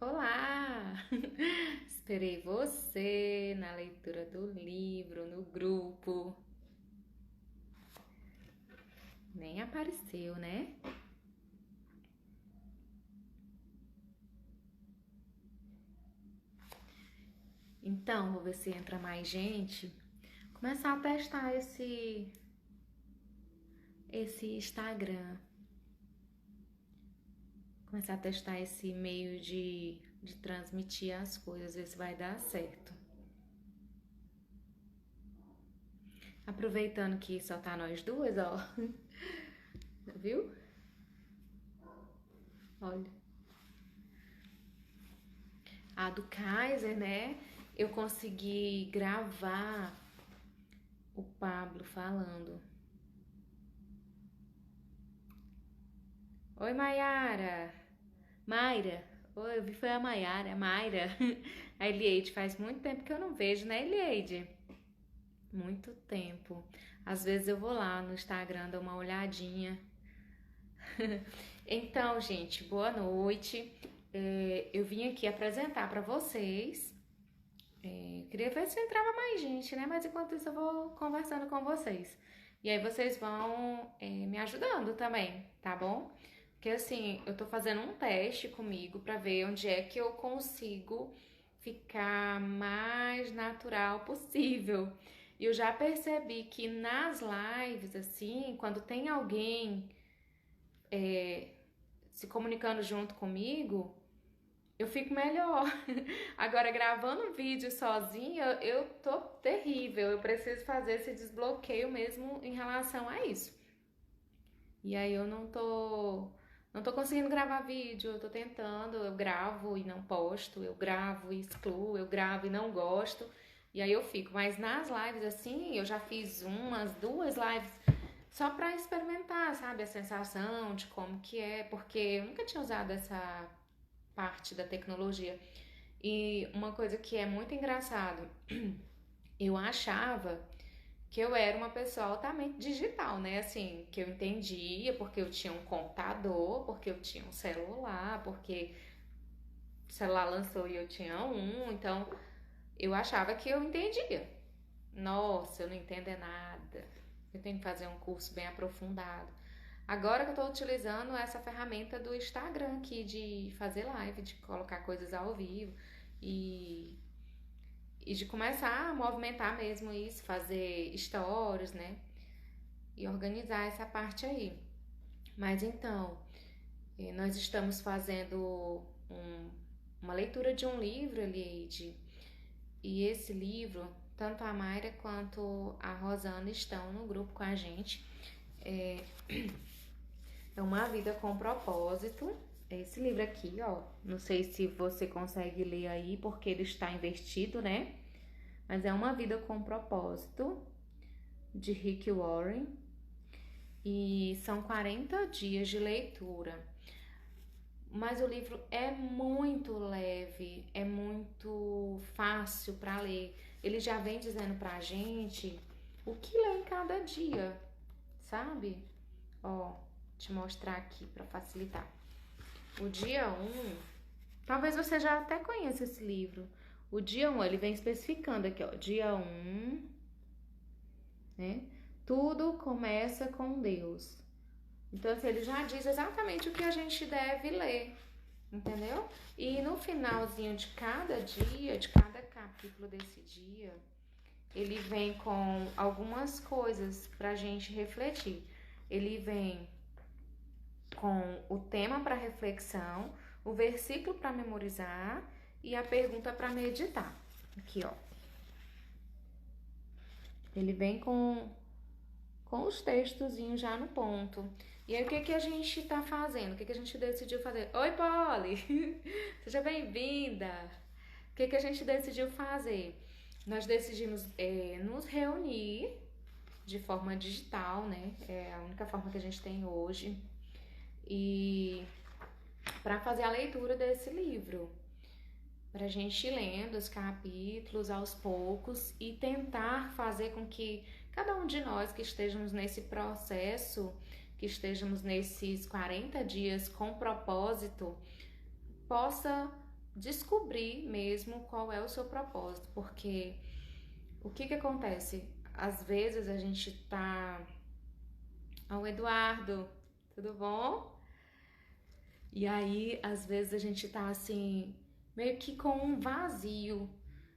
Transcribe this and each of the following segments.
Olá! Esperei você na leitura do livro, no grupo. Nem apareceu, né? Então, vou ver se entra mais gente. Começar a testar esse Instagram. Começar a testar esse meio de transmitir as coisas, ver se vai dar certo. Aproveitando que só tá nós duas, ó. Viu? Olha. A do Kaiser, né? Eu consegui gravar o Pablo falando. Oi, Maiara. Mayra. Oi, eu vi foi a Maiara, a Mayra. A Eliade, faz muito tempo que eu não vejo, né, Eliade? Muito tempo. Às vezes eu vou lá no Instagram dar uma olhadinha. Então, gente, boa noite. Eu vim aqui apresentar para vocês. Queria ver se entrava mais gente, né? Mas enquanto isso eu vou conversando com vocês. E aí vocês vão me ajudando também, tá bom? Porque assim, eu tô fazendo um teste comigo pra ver onde é que eu consigo ficar mais natural possível. E eu já percebi que nas lives, assim, quando tem alguém se comunicando junto comigo, eu fico melhor. Agora, gravando um vídeo sozinha, eu tô terrível. Eu preciso fazer esse desbloqueio mesmo em relação a isso. E aí eu não tô conseguindo gravar vídeo, eu tô tentando, eu gravo e não posto, eu gravo e excluo, eu gravo e não gosto. E aí eu fico, mas nas lives assim, eu já fiz umas, duas lives só pra experimentar, sabe, a sensação de como que é, porque eu nunca tinha usado essa parte da tecnologia. E uma coisa que é muito engraçado, eu achava que eu era uma pessoa altamente digital, né? Assim, que eu entendia porque eu tinha um computador, porque eu tinha um celular, porque o celular lançou e eu tinha um, então eu achava que eu entendia. Nossa, eu não entendo é nada. Eu tenho que fazer um curso bem aprofundado. Agora que eu tô utilizando essa ferramenta do Instagram aqui de fazer live, de colocar coisas ao vivo e, e de começar a movimentar mesmo isso, fazer stories, né? E organizar essa parte aí. Mas então, nós estamos fazendo uma leitura de um livro, Eliade, e esse livro, tanto a Mayra quanto a Rosana estão no grupo com a gente. É Uma Vida com Propósito. É esse livro aqui, ó. Não sei se você consegue ler aí, porque ele está invertido, né? Mas é Uma Vida com Propósito, de Rick Warren. E são 40 dias de leitura. Mas o livro é muito leve, é muito fácil para ler. Ele já vem dizendo pra gente o que ler em cada dia, sabe? Ó, te mostrar aqui para facilitar. O dia um, talvez você já até conheça esse livro. O dia um, ele vem especificando aqui, ó, dia um, né? Tudo começa com Deus. Então, assim, ele já diz exatamente o que a gente deve ler, entendeu? E no finalzinho de cada dia, de cada capítulo desse dia, ele vem com algumas coisas pra gente refletir. Ele vem com o tema para reflexão, o versículo para memorizar e a pergunta para meditar. Aqui, ó. Ele vem com os textozinhos já no ponto. E aí, o que que a gente tá fazendo? O que que a gente decidiu fazer? Oi, Polly! Seja bem-vinda! O que que a gente decidiu fazer? Nós decidimos nos reunir de forma digital, né? É a única forma que a gente tem hoje. E para fazer a leitura desse livro, para a gente ir lendo os capítulos aos poucos e tentar fazer com que cada um de nós que estejamos nesse processo, que estejamos nesses 40 dias com propósito, possa descobrir mesmo qual é o seu propósito, porque o que que acontece? Às vezes a gente tá. Ó, Eduardo, tudo bom? E aí, às vezes a gente tá assim, meio que com um vazio.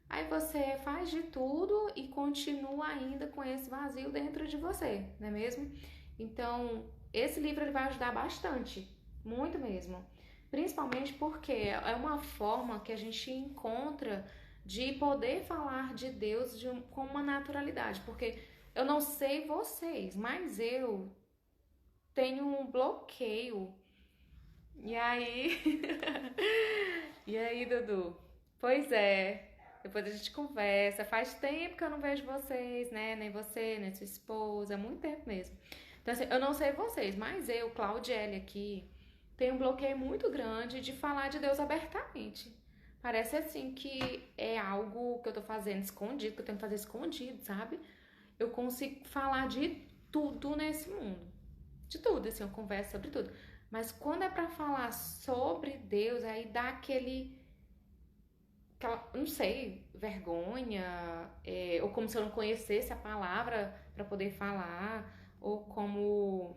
Aí você faz de tudo e continua ainda com esse vazio dentro de você, não é mesmo? Então, esse livro ele vai ajudar bastante, muito mesmo. Principalmente porque é uma forma que a gente encontra de poder falar de Deus com uma naturalidade. Porque eu não sei vocês, mas eu tenho um bloqueio. E aí? E aí, Dudu? Pois é. Depois a gente conversa. Faz tempo que eu não vejo vocês, né? Nem você, nem sua esposa. Muito tempo mesmo. Então, assim, eu não sei vocês, mas eu, Claudiele aqui, tenho um bloqueio muito grande de falar de Deus abertamente. Parece assim que é algo que eu tô fazendo escondido, que eu tenho que fazer escondido, sabe? Eu consigo falar de tudo nesse mundo. De tudo, assim, eu converso sobre tudo. Mas quando é pra falar sobre Deus, aí dá não sei, vergonha, ou como se eu não conhecesse a palavra pra poder falar, ou como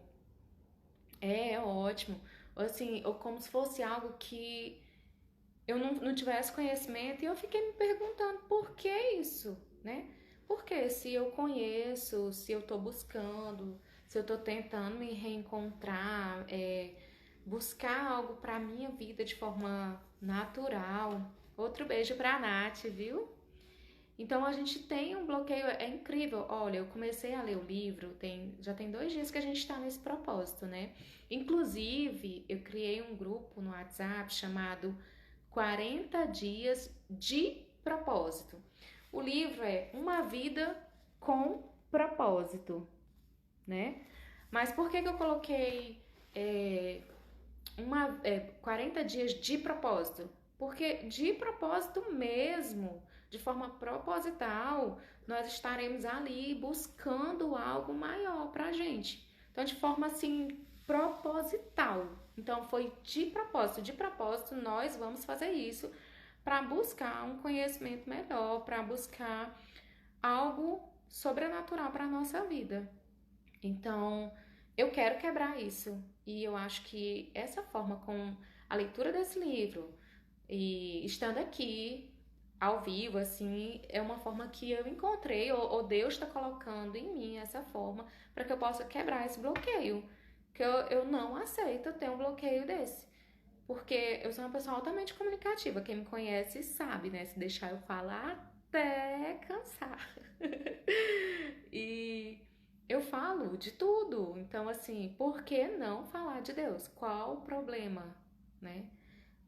é ótimo, ou assim, ou como se fosse algo que eu não tivesse conhecimento e eu fiquei me perguntando por que isso, né? Porque se eu conheço, se eu tô buscando, se eu tô tentando me reencontrar, buscar algo pra minha vida de forma natural. Outro beijo pra Nath, viu? Então a gente tem um bloqueio, é incrível. Olha, eu comecei a ler o livro, já tem 2 dias que a gente está nesse propósito, né? Inclusive, eu criei um grupo no WhatsApp chamado 40 Dias de Propósito. O livro é Uma Vida com Propósito, né? Mas por que eu coloquei é, 40 dias de propósito? Porque de propósito mesmo, de forma proposital, nós estaremos ali buscando algo maior pra gente. Então, de forma assim, proposital. Então, foi de propósito, nós vamos fazer isso para buscar um conhecimento melhor, para buscar algo sobrenatural para a nossa vida. Então, eu quero quebrar isso. E eu acho que essa forma, com a leitura desse livro e estando aqui ao vivo, assim, é uma forma que eu encontrei, ou Deus está colocando em mim essa forma para que eu possa quebrar esse bloqueio. Que eu não aceito ter um bloqueio desse. Porque eu sou uma pessoa altamente comunicativa. Quem me conhece sabe, né? Se deixar eu falar até cansar. E eu falo de tudo. Então, assim, por que não falar de Deus? Qual o problema, né?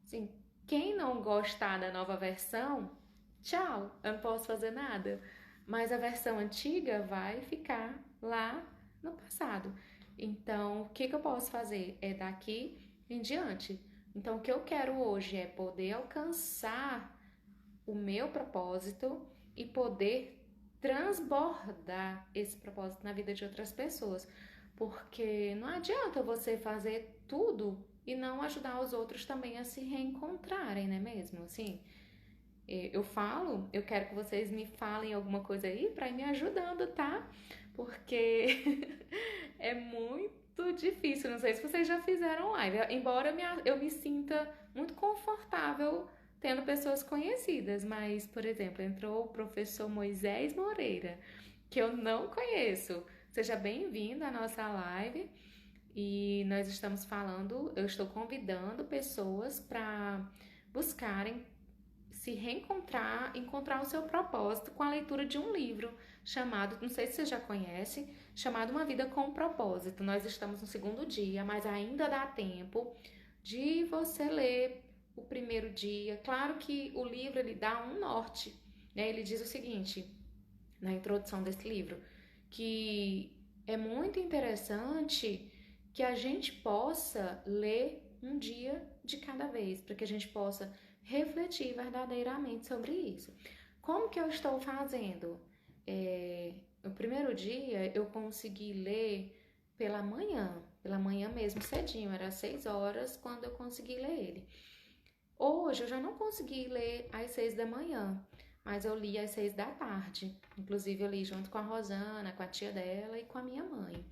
Assim, quem não gostar da nova versão, tchau, eu não posso fazer nada. Mas a versão antiga vai ficar lá no passado. Então, o que que eu posso fazer? É daqui em diante. Então, o que eu quero hoje é poder alcançar o meu propósito e poder transbordar esse propósito na vida de outras pessoas. Porque não adianta você fazer tudo e não ajudar os outros também a se reencontrarem, não é mesmo? Assim, eu falo, eu quero que vocês me falem alguma coisa aí para ir me ajudando, tá? Porque é muito difícil. Não sei se vocês já fizeram live, embora eu me sinta muito confortável tendo pessoas conhecidas, mas, por exemplo, entrou o professor Moisés Moreira, que eu não conheço. Seja bem-vindo à nossa live. E nós estamos falando, eu estou convidando pessoas para buscarem se reencontrar, encontrar o seu propósito com a leitura de um livro chamado, não sei se você já conhece, chamado Uma Vida com Propósito. Nós estamos no segundo dia, mas ainda dá tempo de você ler o primeiro dia. Claro que o livro ele dá um norte, né? Ele diz o seguinte, na introdução desse livro, que é muito interessante que a gente possa ler um dia de cada vez, para que a gente possa refletir verdadeiramente sobre isso. Como que eu estou fazendo? No primeiro dia eu consegui ler pela manhã mesmo cedinho, era 6 horas quando eu consegui ler ele. Hoje eu já não consegui ler às 6 da manhã, mas eu li às 6 da tarde. Inclusive eu li junto com a Rosana, com a tia dela e com a minha mãe.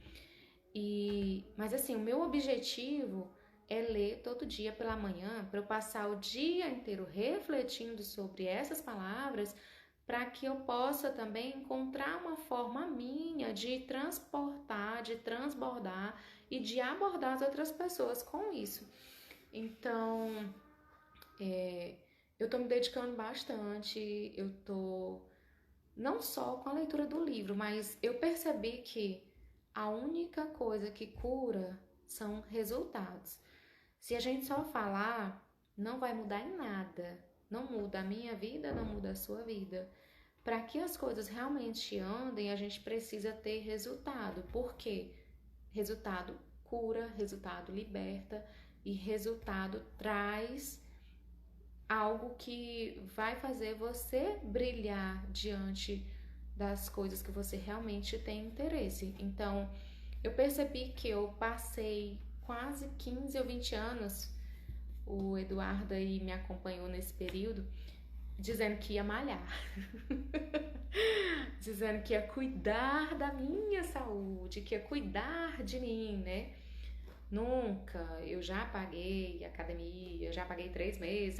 Mas assim, o meu objetivo é ler todo dia pela manhã, para eu passar o dia inteiro refletindo sobre essas palavras, para que eu possa também encontrar uma forma minha de transportar, de transbordar e de abordar as outras pessoas com isso. Então, eu tô me dedicando bastante, eu tô não só com a leitura do livro, mas eu percebi que a única coisa que cura são resultados. Se a gente só falar, não vai mudar em nada. Não muda a minha vida, não muda a sua vida. Para que as coisas realmente andem, a gente precisa ter resultado. Por quê? Resultado cura, resultado liberta e resultado traz algo que vai fazer você brilhar diante das coisas que você realmente tem interesse. Então, eu percebi que eu passei quase 15 ou 20 anos, o Eduardo aí me acompanhou nesse período, dizendo que ia malhar, dizendo que ia cuidar da minha saúde, que ia cuidar de mim, né? Nunca, eu já paguei academia, eu já paguei 3 meses,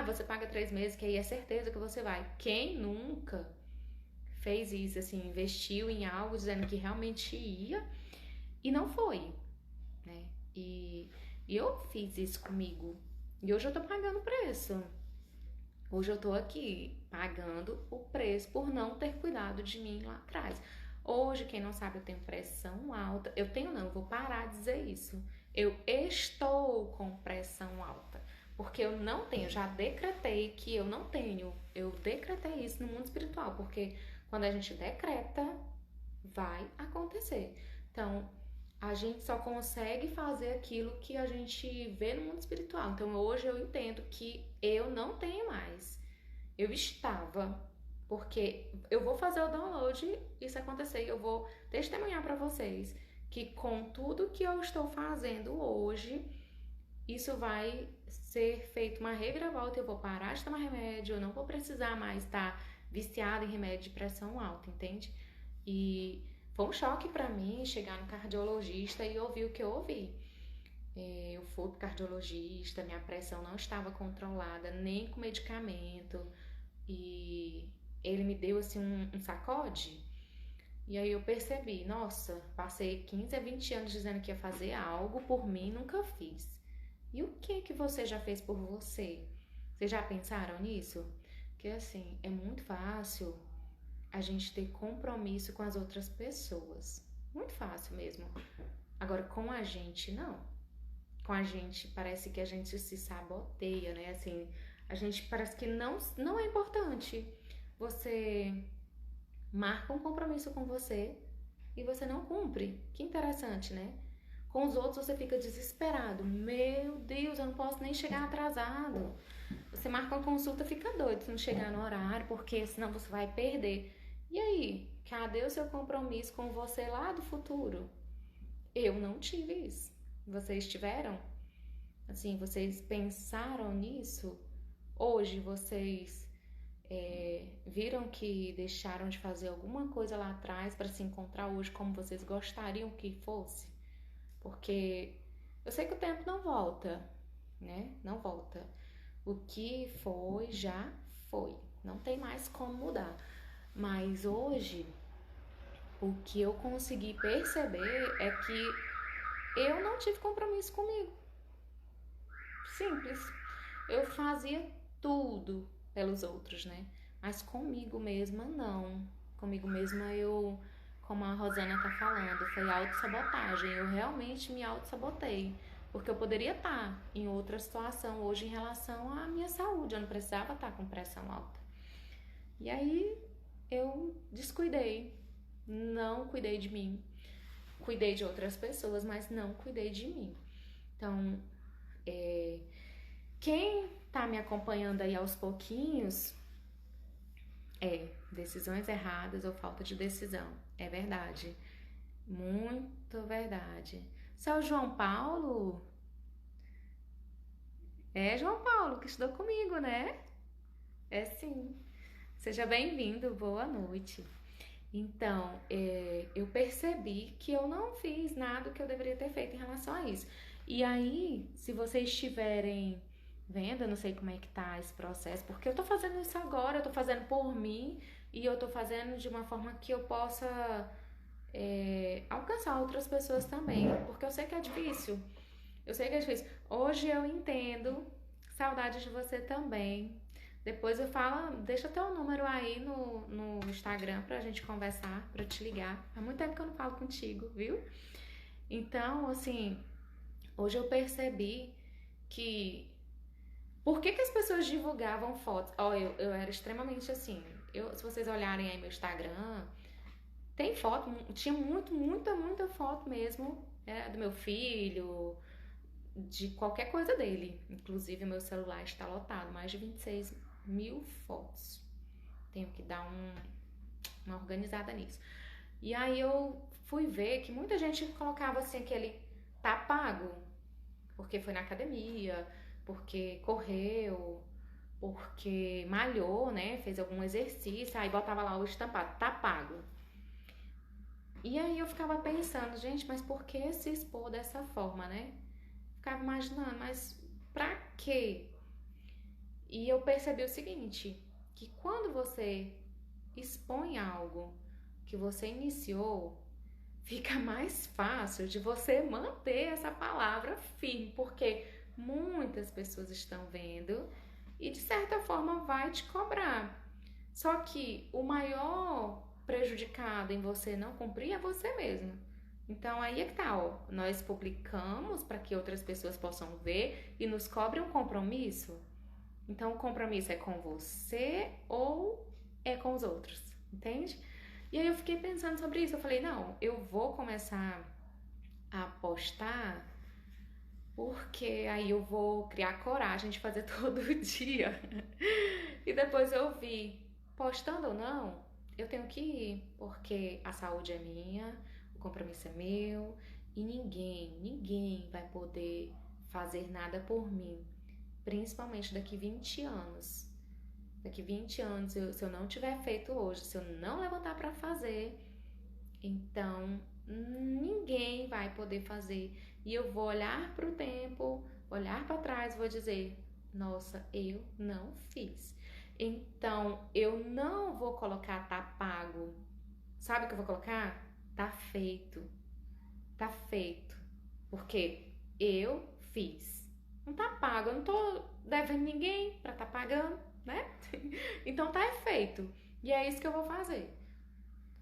você paga 3 meses que aí é certeza que você vai. Quem nunca fez isso, assim, investiu em algo dizendo que realmente ia e não foi, né? E eu fiz isso comigo e hoje eu tô pagando o preço. Hoje eu tô aqui pagando o preço por não ter cuidado de mim lá atrás. Hoje, quem não sabe, eu tenho pressão alta. Eu tenho não, eu vou parar de dizer isso. Eu estou com pressão alta. Porque eu não tenho, já decretei que eu não tenho. Eu decretei isso no mundo espiritual. Porque quando a gente decreta, vai acontecer. Então, a gente só consegue fazer aquilo que a gente vê no mundo espiritual. Então, hoje eu entendo que eu não tenho mais. Eu estava, porque eu vou fazer o download, isso acontecer, eu vou testemunhar para vocês que com tudo que eu estou fazendo hoje, isso vai ser feito uma reviravolta, eu vou parar de tomar remédio, eu não vou precisar mais estar viciada em remédio de pressão alta, entende? E foi um choque para mim chegar no cardiologista e ouvir o que eu ouvi. Eu fui pro cardiologista, minha pressão não estava controlada, nem com medicamento, e ele me deu assim um sacode. E aí eu percebi, nossa, passei 15 a 20 anos dizendo que ia fazer algo por mim, nunca fiz. E o que você já fez por você? Vocês já pensaram nisso? Porque assim, é muito fácil a gente ter compromisso com as outras pessoas. Muito fácil mesmo. Agora com a gente não. Com a gente parece que a gente se saboteia, né? Assim, a gente parece que não é importante. Você marca um compromisso com você e você não cumpre. Que interessante, né? Com os outros você fica desesperado. Meu Deus, eu não posso nem chegar atrasado. Você marca uma consulta, fica doido se não chegar no horário, porque senão você vai perder. E aí, cadê o seu compromisso com você lá do futuro? Eu não tive isso. Vocês tiveram? Assim, vocês pensaram nisso? Hoje vocês viram que deixaram de fazer alguma coisa lá atrás para se encontrar hoje como vocês gostariam que fosse? Porque eu sei que o tempo não volta, né? Não volta. O que foi, já foi. Não tem mais como mudar. Mas hoje, o que eu consegui perceber é que eu não tive compromisso comigo. Simples. Eu fazia tudo pelos outros, né? Mas comigo mesma, não. Comigo mesma eu, como a Rosana tá falando, foi autossabotagem. Eu realmente me autossabotei. Porque eu poderia estar em outra situação hoje em relação à minha saúde. Eu não precisava estar com pressão alta. E aí eu descuidei. Não cuidei de mim. Cuidei de outras pessoas, mas não cuidei de mim. Então, quem tá me acompanhando aí aos pouquinhos, decisões erradas ou falta de decisão. É verdade. Muito verdade. Seu João Paulo, É João Paulo que estudou comigo, né? É sim. Seja bem-vindo, boa noite. Então, eu percebi que eu não fiz nada que eu deveria ter feito em relação a isso. E aí, se vocês estiverem vendo, eu não sei como é que tá esse processo, porque eu tô fazendo isso agora, eu tô fazendo por mim e eu tô fazendo de uma forma que eu possa alcançar outras pessoas também, porque eu sei que é difícil. Eu sei que é difícil. Hoje eu entendo. Saudade de você também. Depois eu falo, deixa teu número aí no Instagram pra gente conversar, pra te ligar. Há muito tempo que eu não falo contigo, viu? Então, assim, hoje eu percebi que. Por que as pessoas divulgavam fotos? Ó, eu era extremamente assim. Se vocês olharem aí meu Instagram, tem foto, tinha muita foto mesmo, do meu filho, de qualquer coisa dele. Inclusive, meu celular está lotado, mais de 26 mil fotos. Tenho que dar uma organizada nisso. E aí eu fui ver que muita gente colocava assim aquele tá pago, porque foi na academia, porque correu, porque malhou, né? Fez algum exercício, aí botava lá o estampado, tá pago. E aí eu ficava pensando, gente, mas por que se expor dessa forma, né? Ficava imaginando, mas pra quê? E eu percebi o seguinte, que quando você expõe algo que você iniciou, fica mais fácil de você manter essa palavra firme, porque muitas pessoas estão vendo e de certa forma vai te cobrar. Só que o maior prejudicado em você não cumprir é você mesmo. Então aí é que tá, ó. Nós publicamos para que outras pessoas possam ver e nos cobre um compromisso. Então o compromisso é com você ou é com os outros, entende? E aí eu fiquei pensando sobre isso. Eu falei, não, eu vou começar a postar porque aí eu vou criar coragem de fazer todo dia. E depois eu vi, postando ou não, eu tenho que ir, porque a saúde é minha, o compromisso é meu e ninguém vai poder fazer nada por mim, principalmente daqui 20 anos. Daqui 20 anos, se eu não tiver feito hoje, se eu não levantar para fazer, então ninguém vai poder fazer. E eu vou olhar para o tempo, olhar para trás, vou dizer: nossa, eu não fiz. Então eu não vou colocar tá pago. Sabe o que eu vou colocar? Tá feito. Tá feito. Porque eu fiz. Não tá pago, eu não tô devendo ninguém pra tá pagando, né? Então tá feito. E é isso que eu vou fazer.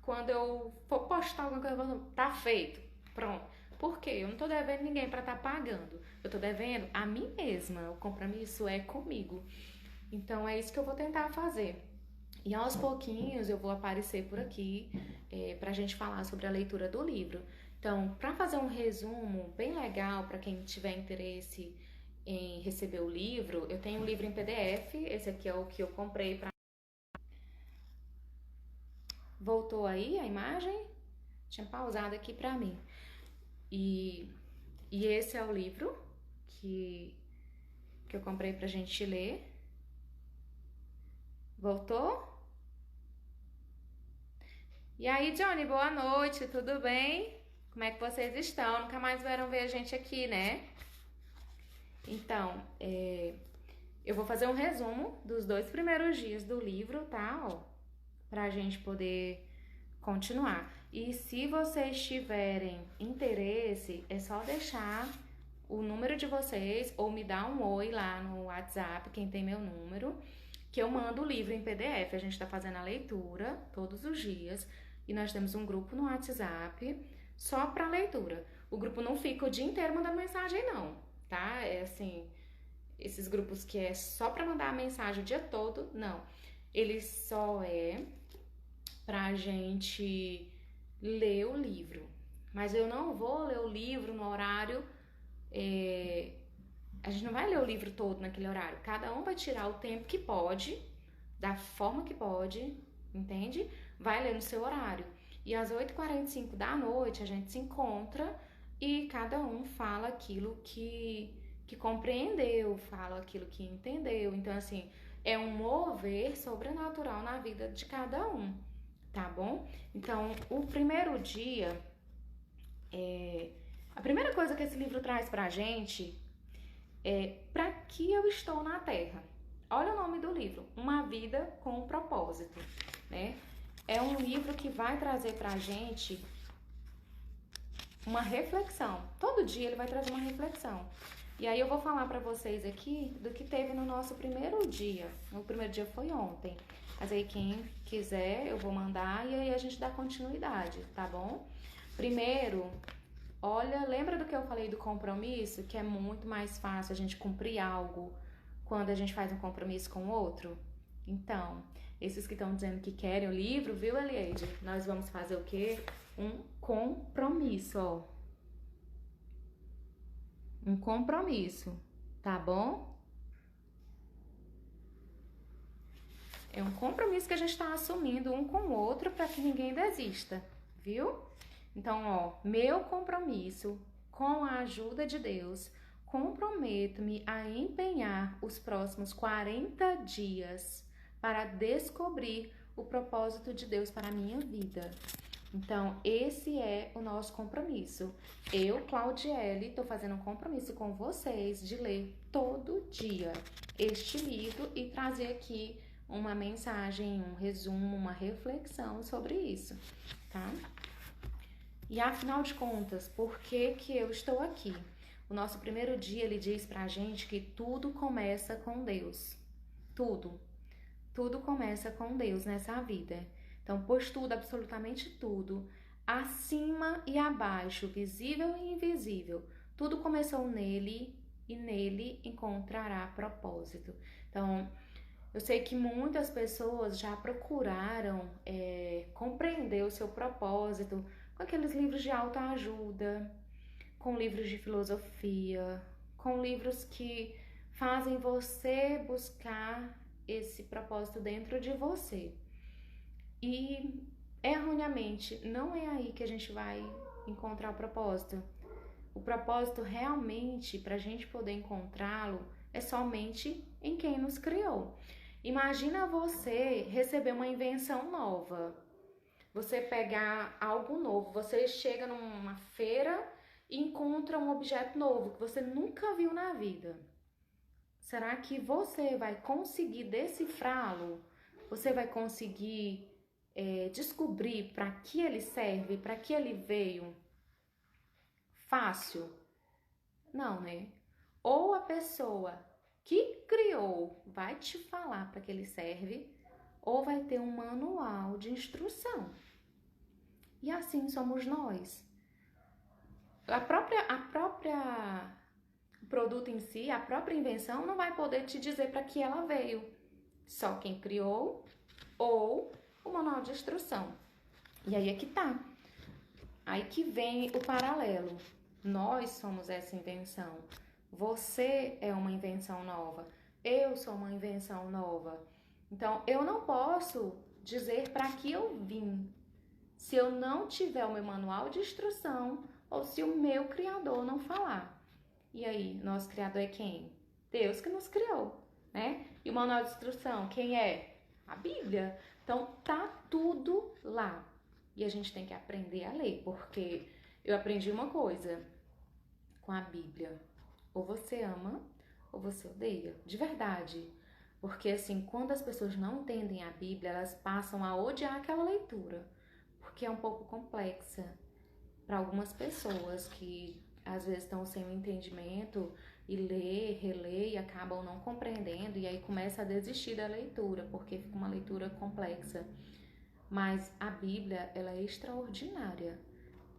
Quando eu for postar alguma coisa, eu vou, tá feito. Pronto. Por quê? Eu não tô devendo ninguém pra estar pagando. Eu tô devendo a mim mesma. O compromisso é comigo. Então é isso que eu vou tentar fazer. E aos pouquinhos eu vou aparecer por aqui pra gente falar sobre a leitura do livro. Então, para fazer um resumo bem legal para quem tiver interesse em receber o livro, eu tenho um livro em PDF. Esse aqui é o que eu comprei para. Voltou aí a imagem? Tinha pausado aqui para mim. E, e esse é o livro que, que eu comprei pra gente ler. Voltou? E aí, Johnny, boa noite, tudo bem? Como é que vocês estão? Nunca mais vieram ver a gente aqui, né? Então, eu vou fazer um resumo dos 2 primeiros dias do livro, tá? Ó, pra gente poder continuar. E se vocês tiverem interesse, é só deixar o número de vocês ou me dar um oi lá no WhatsApp, quem tem meu número, que eu mando o livro em PDF. A gente tá fazendo a leitura todos os dias e nós temos um grupo no WhatsApp só para leitura. O grupo não fica o dia inteiro mandando mensagem, não, tá? É assim, esses grupos que é só para mandar a mensagem o dia todo, não. Ele só é pra gente ler o livro. Mas eu não vou ler o livro no horário. A gente não vai ler o livro todo naquele horário. Cada um vai tirar o tempo que pode, da forma que pode, entende? Vai ler no seu horário. E às 8h45 da noite a gente se encontra e cada um fala aquilo que que compreendeu, fala aquilo que entendeu. Então, assim, é um mover sobrenatural na vida de cada um, tá bom? Então, o primeiro dia, a primeira coisa que esse livro traz pra gente é para que eu estou na Terra. Olha o nome do livro, Uma Vida com um Propósito, né? É um livro que vai trazer pra gente uma reflexão. Todo dia ele vai trazer uma reflexão. E aí eu vou falar pra vocês aqui do que teve no nosso primeiro dia. O primeiro dia foi ontem. Mas aí quem quiser eu vou mandar e aí a gente dá continuidade, tá bom? Primeiro, olha, lembra do que eu falei do compromisso? Que é muito mais fácil a gente cumprir algo quando a gente faz um compromisso com o outro? Então, esses que estão dizendo que querem o livro, viu, Elieide? Nós vamos fazer o quê? Um compromisso, ó. Um compromisso, tá bom? É um compromisso que a gente está assumindo um com o outro para que ninguém desista, viu? Então, ó, meu compromisso com a ajuda de Deus, comprometo-me a empenhar os próximos 40 dias para descobrir o propósito de Deus para a minha vida. Então, esse é o nosso compromisso. Eu, Claudiele, estou fazendo um compromisso com vocês de ler todo dia este livro e trazer aqui uma mensagem, um resumo, uma reflexão sobre isso, tá? E afinal de contas, por que que eu estou aqui? O nosso primeiro dia, ele diz pra gente que tudo começa com Deus. Tudo. Tudo começa com Deus nessa vida. Então, pois tudo, absolutamente tudo, acima e abaixo, visível e invisível, tudo começou nele e nele encontrará propósito. Então, eu sei que muitas pessoas já procuraram compreender o seu propósito com aqueles livros de autoajuda, com livros de filosofia, com livros que fazem você buscar esse propósito dentro de você. E erroneamente, não é aí que a gente vai encontrar o propósito. O propósito realmente, para a gente poder encontrá-lo, é somente em quem nos criou. Imagina você receber uma invenção nova, você pegar algo novo, você chega numa feira e encontra um objeto novo que você nunca viu na vida. Será que você vai conseguir decifrá-lo? Você vai conseguir descobrir para que ele serve, para que ele veio? Fácil? Não, né? Ou a pessoa que criou vai te falar para que ele serve, ou vai ter um manual de instrução. E assim somos nós. O produto em si, a própria invenção, não vai poder te dizer para que ela veio. Só quem criou ou o manual de instrução. E aí é que tá. Aí que vem o paralelo. Nós somos essa invenção. Você é uma invenção nova. Eu sou uma invenção nova. Então, eu não posso dizer para que eu vim se eu não tiver o meu manual de instrução ou se o meu criador não falar. E aí, nosso criador é quem? Deus que nos criou, né? E o manual de instrução, quem é? A Bíblia. Então, tá tudo lá. E a gente tem que aprender a ler, porque eu aprendi uma coisa com a Bíblia. Ou você ama, ou você odeia. De verdade. Porque, assim, quando as pessoas não entendem a Bíblia, elas passam a odiar aquela leitura. Porque é um pouco complexa para algumas pessoas que às vezes estão sem o entendimento e lê, relê e acabam não compreendendo e aí começa a desistir da leitura, porque fica uma leitura complexa. Mas a Bíblia, ela é extraordinária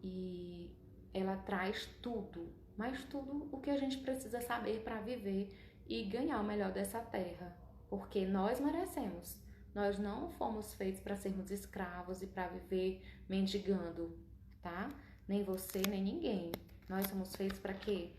e ela traz tudo, mas tudo o que a gente precisa saber para viver e ganhar o melhor dessa terra, porque nós merecemos. Nós não fomos feitos para sermos escravos e para viver mendigando, tá? Nem você, nem ninguém. Nós somos feitos para quê?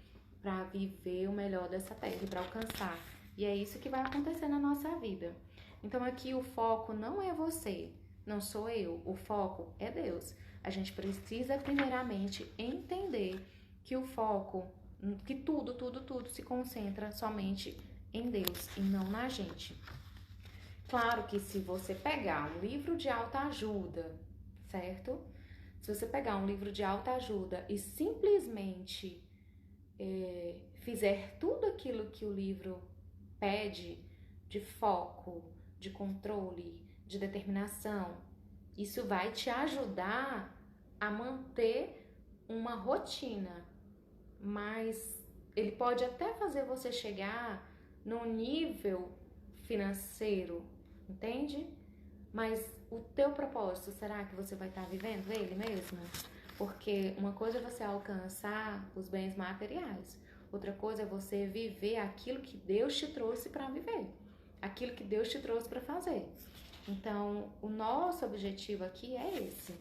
Para viver o melhor dessa terra e para alcançar. E é isso que vai acontecer na nossa vida. Então aqui o foco não é você, não sou eu. O foco é Deus. A gente precisa primeiramente entender que o foco que tudo se concentra somente em Deus e não na gente. Claro que se você pegar um livro de autoajuda, certo? Se você pegar um livro de autoajuda e simplesmente fizer tudo aquilo que o livro pede, de foco, de controle, de determinação, isso vai te ajudar a manter uma rotina, mas ele pode até fazer você chegar num nível financeiro, entende? Mas o teu propósito, será que você vai estar vivendo ele mesmo? Porque uma coisa é você alcançar os bens materiais, outra coisa é você viver aquilo que Deus te trouxe para viver, aquilo que Deus te trouxe para fazer. Então, o nosso objetivo aqui é esse.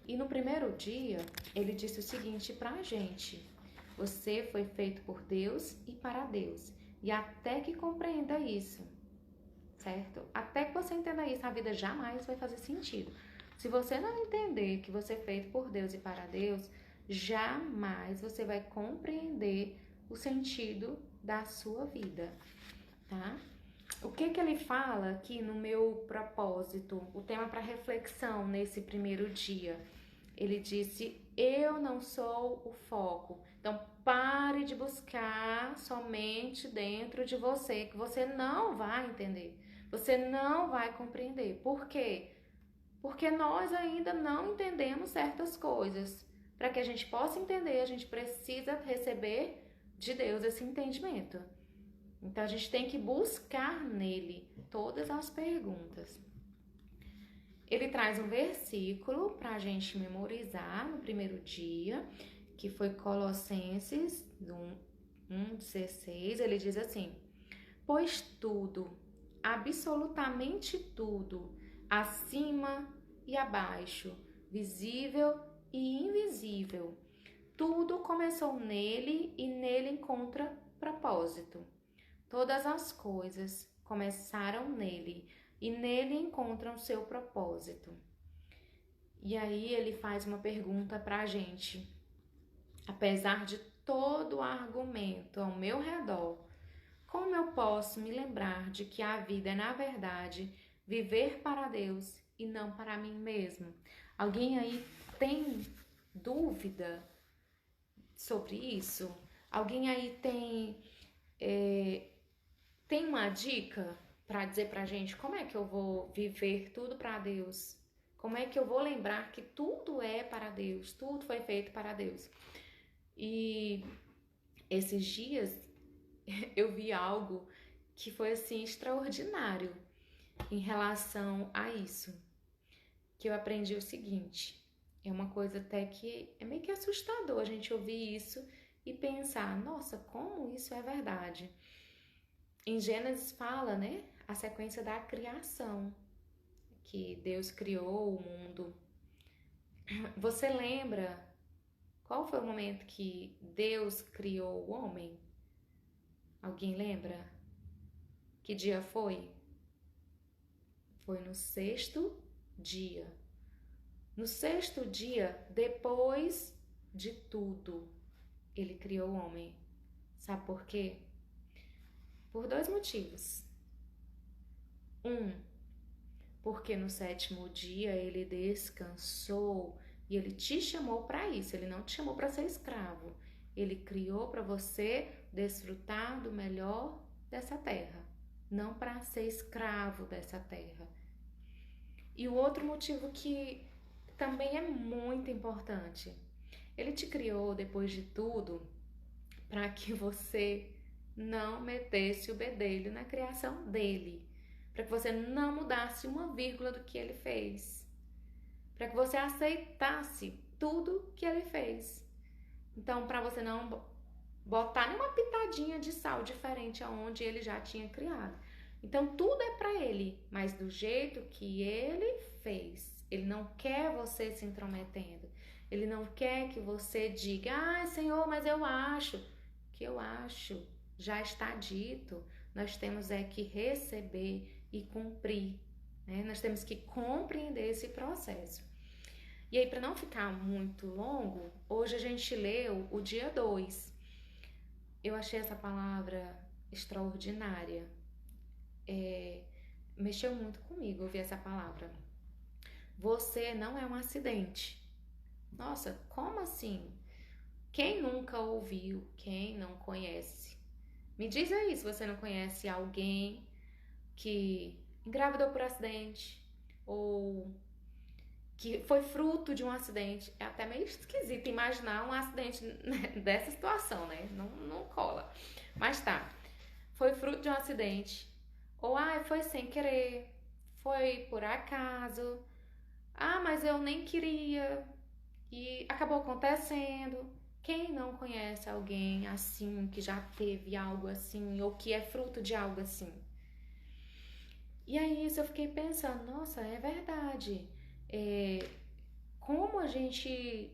E no primeiro dia, ele disse o seguinte pra gente: você foi feito por Deus e para Deus. E até que compreenda isso, certo? Até que você entenda isso, a vida jamais vai fazer sentido. Se você não entender que você é feito por Deus e para Deus, jamais você vai compreender o sentido da sua vida, tá? O que ele fala aqui no meu propósito, o tema para reflexão nesse primeiro dia? Ele disse: eu não sou o foco. Então, pare de buscar somente dentro de você, que você não vai entender. Você não vai compreender. Por quê? Porque nós ainda não entendemos certas coisas. Para que a gente possa entender, a gente precisa receber de Deus esse entendimento. Então, a gente tem que buscar nele todas as perguntas. Ele traz um versículo para a gente memorizar no primeiro dia, que foi Colossenses 1:16. Ele diz assim: pois tudo, absolutamente tudo, acima e abaixo, visível e invisível, tudo começou nele e nele encontra propósito. Todas as coisas começaram nele e nele encontram seu propósito. E aí ele faz uma pergunta pra gente. Apesar de todo o argumento ao meu redor, como eu posso me lembrar de que a vida é, na verdade, viver para Deus e não para mim mesmo? Alguém aí tem dúvida sobre isso? Alguém aí tem uma dica para dizer pra gente como é que eu vou viver tudo para Deus? Como é que eu vou lembrar que tudo é para Deus, tudo foi feito para Deus? E esses dias eu vi algo que foi assim extraordinário em relação a isso, que eu aprendi o seguinte: é uma coisa até que é meio que assustador a gente ouvir isso e pensar, nossa, como isso é verdade. Em Gênesis fala, né, a sequência da criação, que Deus criou o mundo. Você lembra qual foi o momento que Deus criou o homem? Alguém lembra? Que dia foi? Foi no sexto dia. No sexto dia, depois de tudo, ele criou o homem. Sabe por quê? Por dois motivos. Porque no sétimo dia ele descansou e ele te chamou para isso. Ele não te chamou para ser escravo. Ele criou para você desfrutar do melhor dessa terra, não para ser escravo dessa terra. E o outro motivo que também é muito importante, ele te criou depois de tudo para que você não metesse o bedelho na criação dele, para que você não mudasse uma vírgula do que ele fez, para que você aceitasse tudo que ele fez. Então, para você não botar nenhuma pitadinha de sal diferente aonde ele já tinha criado. Então, tudo é para ele, mas do jeito que ele fez. Ele não quer você se intrometendo. Ele não quer que você diga: ai, Senhor, mas eu acho. O que eu acho já está dito. Nós temos que receber e cumprir, né? Nós temos que compreender esse processo. E aí, para não ficar muito longo, hoje a gente leu o dia 2. Eu achei essa palavra extraordinária. É, mexeu muito comigo ouvir essa palavra. Você não é um acidente. Nossa, como assim? Quem nunca ouviu? Quem não conhece? Me diz aí se você não conhece alguém que engravidou por acidente ou que foi fruto de um acidente. É até meio esquisito imaginar um acidente dessa situação, né? Não, não cola. Mas tá, foi fruto de um acidente. Ou foi sem querer, foi por acaso. Mas eu nem queria e acabou acontecendo. Quem não conhece alguém assim, que já teve algo assim, ou que é fruto de algo assim? E aí isso eu fiquei pensando, nossa, é verdade. É, como a gente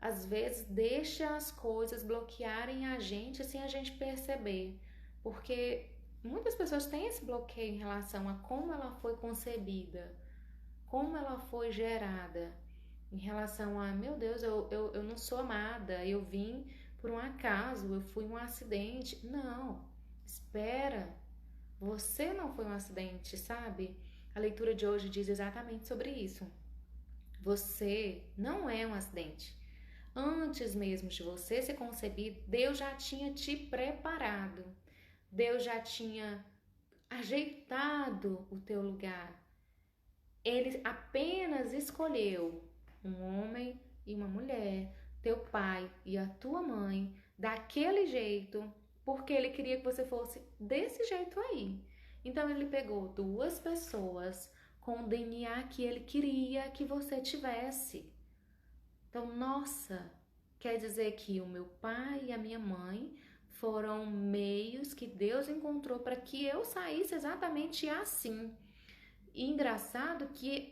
às vezes deixa as coisas bloquearem a gente sem a gente perceber. Porque muitas pessoas têm esse bloqueio em relação a como ela foi concebida, como ela foi gerada, em relação a, meu Deus, eu não sou amada, eu vim por um acaso, eu fui um acidente. Não, espera, você não foi um acidente, sabe? A leitura de hoje diz exatamente sobre isso. Você não é um acidente. Antes mesmo de você ser concebido, Deus já tinha te preparado. Deus já tinha ajeitado o teu lugar. Ele apenas escolheu um homem e uma mulher, teu pai e a tua mãe, daquele jeito, porque ele queria que você fosse desse jeito aí. Então ele pegou duas pessoas com o DNA que ele queria que você tivesse. Então, nossa, quer dizer que o meu pai e a minha mãe foram meios que Deus encontrou para que eu saísse exatamente assim. E engraçado que